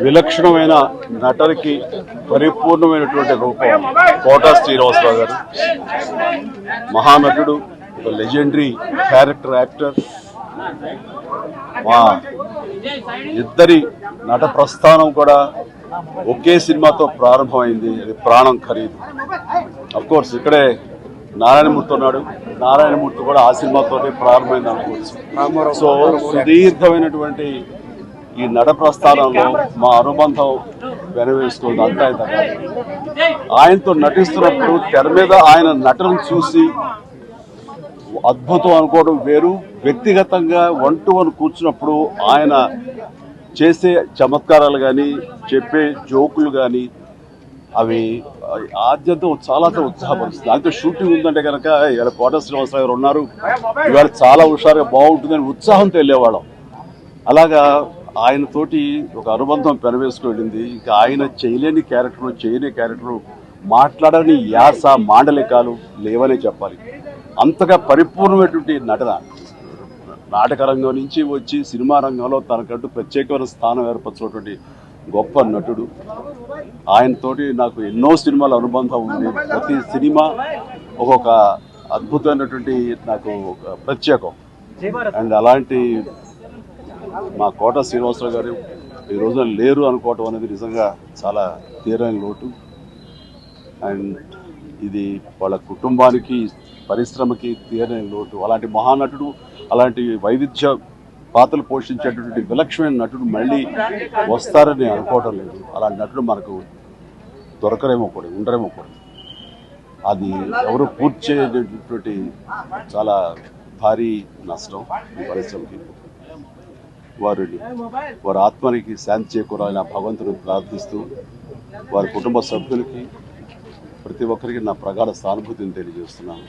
విలక్షణమైన నటనకి పరిపూర్ణమైనటువంటి రూపం కోటా శ్రీనివాసరావు గారు. మహానటుడు, ఒక లెజెండరీ క్యారెక్టర్ యాక్టర్. మా ఇద్దరి నట ప్రస్థానం కూడా ఒకే సినిమాతో ప్రారంభమైంది, అది ప్రాణం ఖరీదు. అఫ్కోర్స్ ఇక్కడే నారాయణమూర్తి ఉన్నాడు, నారాయణమూర్తి కూడా ఆ సినిమాతోనే ప్రారంభమైంది అనుకోవచ్చు. సో సుదీర్ఘమైనటువంటి ఈ నట ప్రస్థానంలో మా అనుబంధం వెనవేస్తుంది. అంతా ఇంత కాదు, ఆయనతో నటిస్తున్నప్పుడు తెర మీద ఆయన నటనను చూసి అద్భుతం అనుకోవడం వేరు, వ్యక్తిగతంగా 1-to-1 కూర్చున్నప్పుడు ఆయన చేసే చమత్కారాలు కానీ చెప్పే జోకులు కానీ అవి ఆద్యంతం చాలా ఉత్సాహపరుస్తుంది. దాంతో షూటింగ్ ఉందంటే కనుక ఇవాళ కోట శ్రీనివాసరావు గారు ఉన్నారు, ఇవాళ చాలా హుషారుగా బాగుంటుందని ఉత్సాహంతో వెళ్ళేవాళ్ళం. అలాగా ఆయనతోటి ఒక అనుబంధం పెనవేసుకెళ్ళింది. ఇంకా ఆయన చేయలేని క్యారెక్టర్, చేయని క్యారెక్టర్, మాట్లాడని యాస మాండలికాలు లేవనే చెప్పాలి. అంతగా పరిపూర్ణమైనటువంటి నటన. నాటక రంగం నుంచి వచ్చి సినిమా రంగంలో తనకంటూ ప్రత్యేకమైన స్థానం ఏర్పరచినటువంటి గొప్ప నటుడు. ఆయనతోటి నాకు ఎన్నో సినిమాల అనుబంధం ఉంది. ప్రతి సినిమా ఒక్కొక్క అద్భుతమైనటువంటి నాకు ప్రత్యేకం. అండ్ అలాంటి మా కోట శ్రీనివాసరావు గారు ఈ రోజున లేరు అనుకోవటం అనేది నిజంగా చాలా తీరని లోటు. అండ్ ఇది వాళ్ళ కుటుంబానికి, పరిశ్రమకి తీరని లోటు. అలాంటి మహానటుడు, అలాంటి వైవిధ్య పాత్రలు పోషించేటటువంటి విలక్షణమైన నటుడు మళ్ళీ వస్తారని అనుకోవటం లేదు. అలాంటి నటుడు మనకు దొరకరేమో కూడా, ఉండరేమో కూడా. అది ఎవరు పూర్తి చేయటువంటి చాలా భారీ నష్టం ఈ పరిశ్రమకి. వారి ఆత్మనికి శాంతి చేకూరాలని భగవంతుని ప్రార్థిస్తూ, వారి కుటుంబ సభ్యులకి ప్రతి ఒక్కరికి నా ప్రగాఢ సానుభూతిని తెలియజేస్తున్నాను.